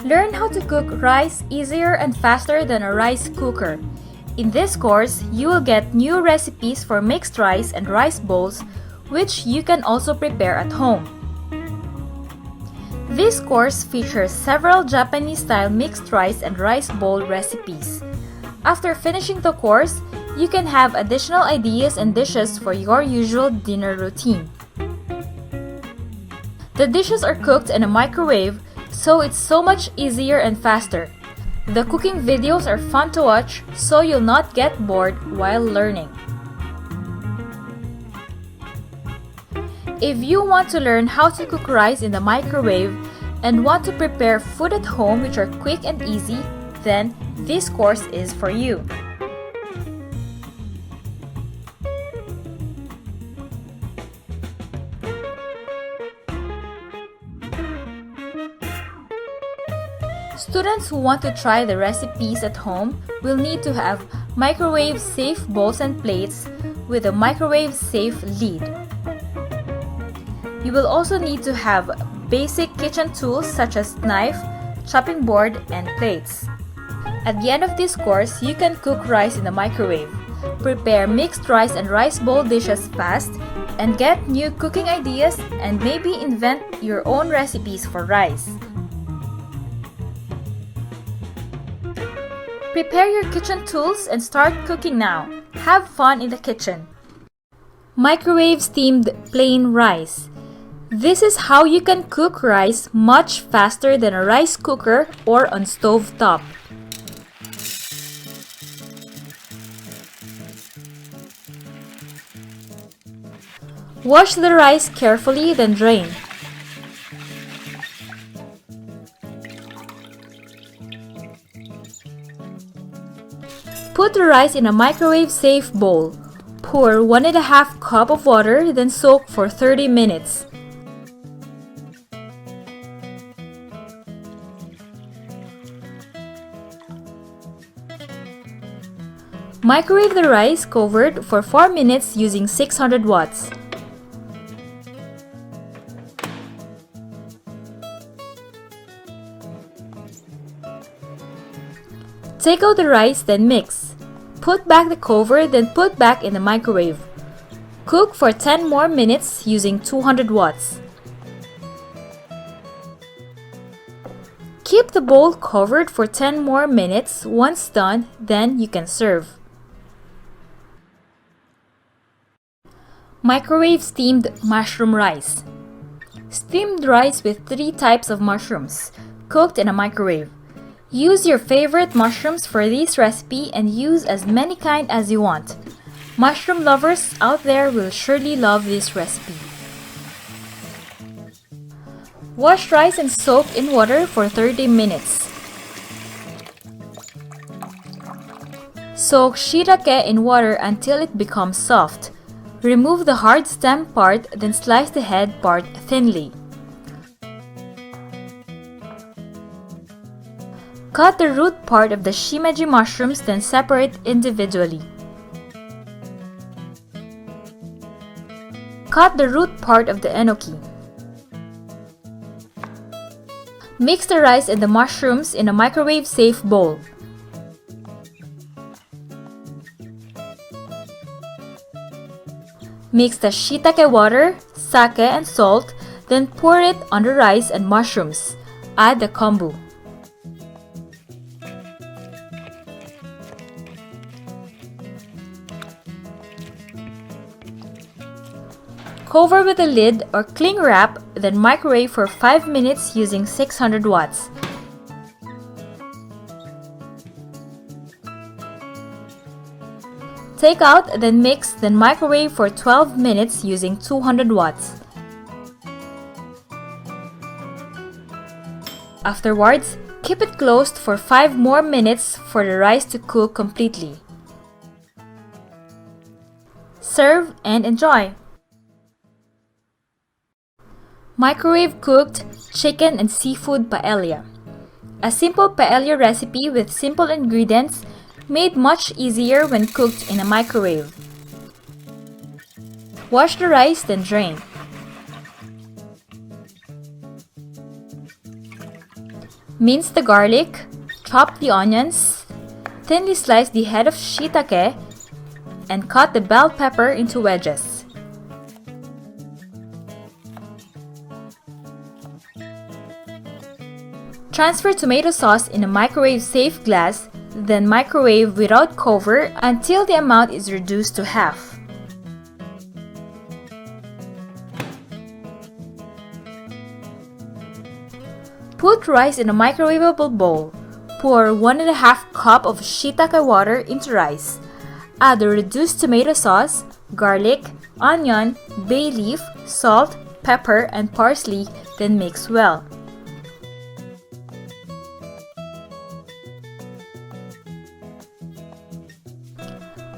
Learn how to cook rice easier and faster than a rice cooker. In this course, you will get new recipes for mixed rice and rice bowls, which you can also prepare at home. This course features several Japanese-style mixed rice and rice bowl recipes. After finishing the course, you can have additional ideas and dishes for your usual dinner routine. The dishes are cooked in a microwave, so it's so much easier and faster. The cooking videos are fun to watch, so you'll not get bored while learning. If you want to learn how to cook rice in the microwave and want to prepare food at home which are quick and easy, then this course is for you. Students who want to try the recipes at home will need to have microwave-safe bowls and plates with a microwave-safe lid. You will also need to have basic kitchen tools such as knife, chopping board, and plates. At the end of this course, you can cook rice in the microwave, prepare mixed rice and rice bowl dishes fast, and get new cooking ideas and maybe invent your own recipes for rice. Prepare your kitchen tools and start cooking now. Have fun in the kitchen. Microwave steamed plain rice. This is how you can cook rice much faster than a rice cooker or on stove top. Wash the rice carefully, then drain. Put the rice in a microwave-safe bowl. Pour 1½ cup of water, then soak for 30 minutes. Microwave the rice covered for 4 minutes using 600 watts. Take out the rice, then mix. Put back the cover, then put back in the microwave. Cook for 10 more minutes using 200 watts. Keep the bowl covered for 10 more minutes. Once done, then you can serve. Microwave steamed mushroom rice. Steamed rice with 3 types of mushrooms, cooked in a microwave. Use your favorite mushrooms for this recipe and use as many kind as you want. Mushroom lovers out there will surely love this recipe. Wash rice and soak in water for 30 minutes. Soak shiitake in water until it becomes soft. Remove the hard stem part, then slice the head part thinly. Cut the root part of the shimeji mushrooms, then separate individually. Cut the root part of the enoki. Mix the rice and the mushrooms in a microwave-safe bowl. Mix the shiitake water, sake, and salt, then pour it on the rice and mushrooms. Add the kombu. Cover with a lid or cling wrap, then microwave for 5 minutes using 600 watts. Take out, then mix, then microwave for 12 minutes using 200 watts. Afterwards, keep it closed for 5 more minutes for the rice to cook completely. Serve and enjoy! Microwave cooked chicken and seafood paella. A simple paella recipe with simple ingredients made much easier when cooked in a microwave. Wash the rice, then drain. Mince the garlic, chop the onions, thinly slice the head of shiitake, and cut the bell pepper into wedges. Transfer tomato sauce in a microwave-safe glass, then microwave without cover until the amount is reduced to half. Put rice in a microwavable bowl. Pour 1½ cup of shiitake water into rice. Add the reduced tomato sauce, garlic, onion, bay leaf, salt, pepper, and parsley, then mix well.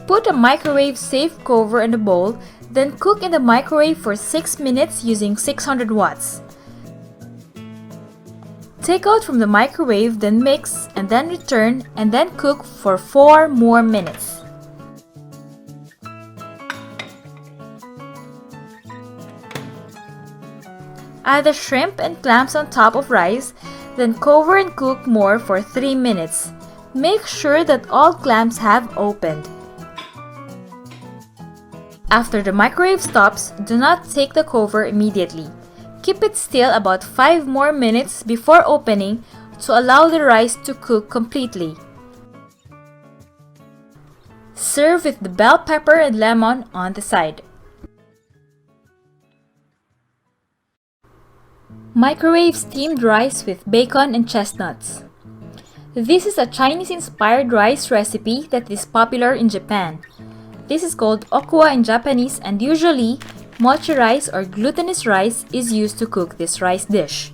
Put a microwave-safe cover on the bowl, then cook in the microwave for 6 minutes using 600 watts. Take out from the microwave, then mix, and then return, and then cook for 4 more minutes. Add the shrimp and clams on top of rice, then cover and cook more for 3 minutes. Make sure that all clams have opened. After the microwave stops, do not take the cover immediately. Keep it still about 5 more minutes before opening to allow the rice to cook completely. Serve with the bell pepper and lemon on the side. Microwave steamed rice with bacon and chestnuts. This is a Chinese-inspired rice recipe that is popular in Japan. This is called okuwa in Japanese, and usually mochi rice or glutinous rice is used to cook this rice dish.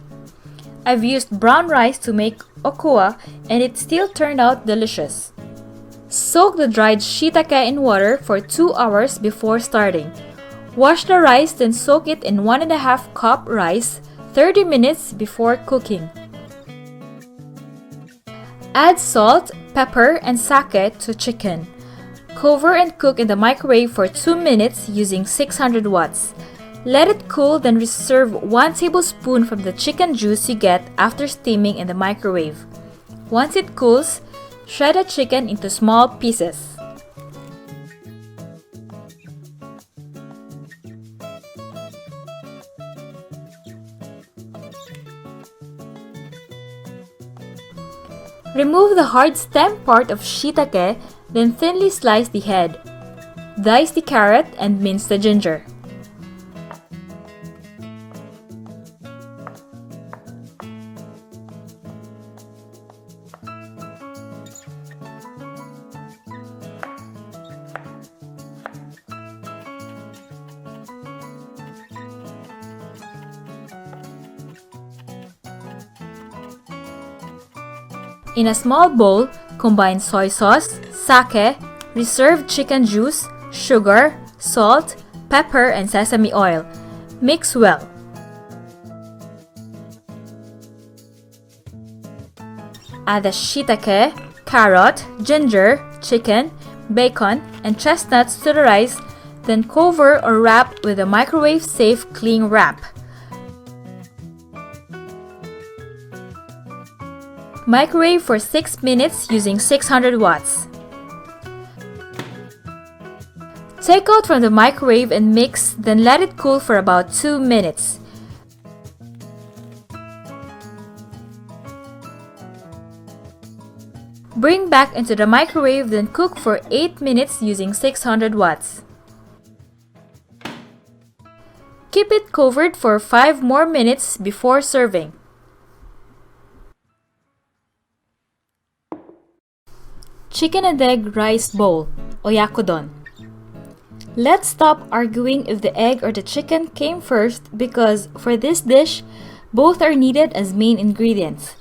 I've used brown rice to make okuwa and it still turned out delicious. Soak the dried shiitake in water for 2 hours before starting. Wash the rice, then soak it in 1½ cup rice 30 minutes before cooking. Add salt, pepper, and sake to chicken. Cover and cook in the microwave for 2 minutes using 600 watts. Let it cool, then reserve 1 tablespoon from the chicken juice you get after steaming in the microwave. Once it cools, shred the chicken into small pieces. Remove the hard stem part of shiitake, then thinly slice the head. Dice the carrot and mince the ginger. In a small bowl, combine soy sauce, sake, reserved chicken juice, sugar, salt, pepper, and sesame oil. Mix well. Add the shiitake, carrot, ginger, chicken, bacon, and chestnuts to the rice, then cover or wrap with a microwave-safe cling wrap. Microwave for 6 minutes using 600 watts. Take out from the microwave and mix, then let it cool for about 2 minutes. Bring back into the microwave, then cook for 8 minutes using 600 watts. Keep it covered for 5 more minutes before serving. Chicken and egg rice bowl, oyakodon. Let's stop arguing if the egg or the chicken came first, because for this dish, both are needed as main ingredients.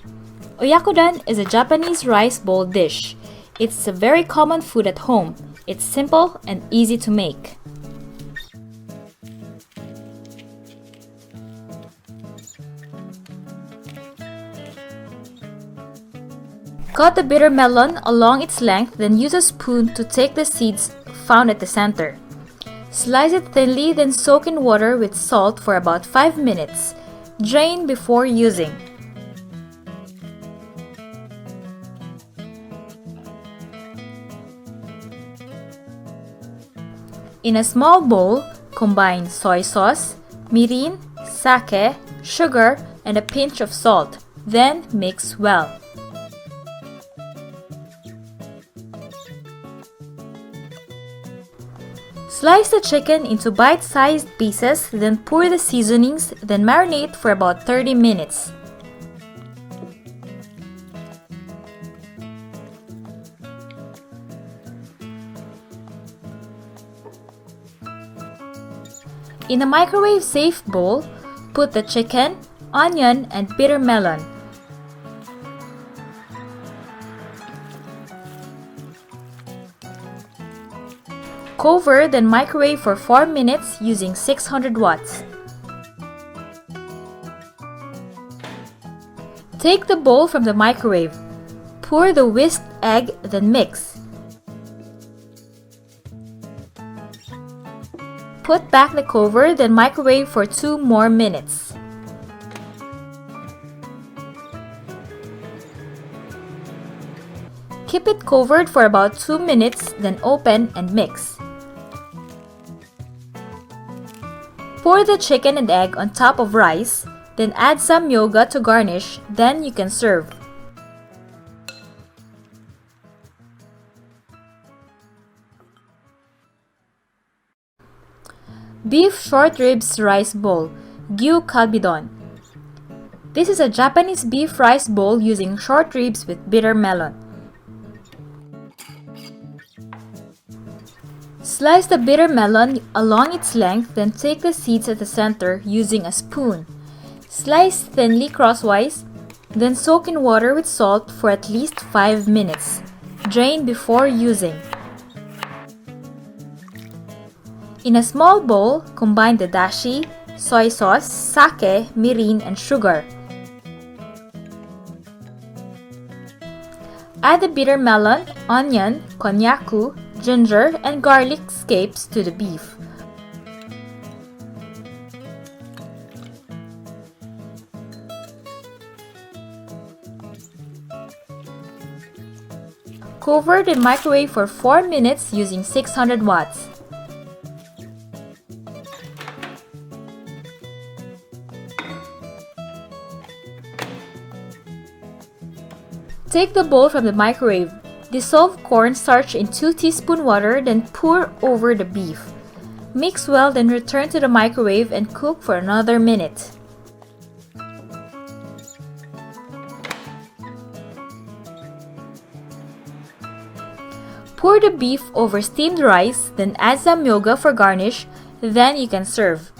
Oyakodon is a Japanese rice bowl dish. It's a very common food at home. It's simple and easy to make. Cut the bitter melon along its length, then use a spoon to take the seeds found at the center. Slice it thinly, then soak in water with salt for about 5 minutes. Drain before using. In a small bowl, combine soy sauce, mirin, sake, sugar, and a pinch of salt. Then mix well. Slice the chicken into bite-sized pieces, then pour the seasonings, then marinate for about 30 minutes. In a microwave-safe bowl, put the chicken, onion, and bitter melon. Cover, then microwave for 4 minutes using 600 watts. Take the bowl from the microwave. Pour the whisked egg, then mix. Put back the cover, then microwave for 2 more minutes. Keep it covered for about 2 minutes, then open and mix. Pour the chicken and egg on top of rice, then add some myoga to garnish, then you can serve. Beef short ribs rice bowl, Gyu Kalbidon. This is a Japanese beef rice bowl using short ribs with bitter melon. Slice the bitter melon along its length, then take the seeds at the center using a spoon. Slice thinly crosswise, then soak in water with salt for at least 5 minutes. Drain before using. In a small bowl, combine the dashi, soy sauce, sake, mirin, and sugar. Add the bitter melon, onion, konnyaku, ginger, and garlic scapes to the beef. Cover and microwave for 4 minutes using 600 watts. Take the bowl from the microwave. Dissolve cornstarch in 2 teaspoons water, then pour over the beef. Mix well, then return to the microwave and cook for another minute. Pour the beef over steamed rice, then add some myoga for garnish, then you can serve.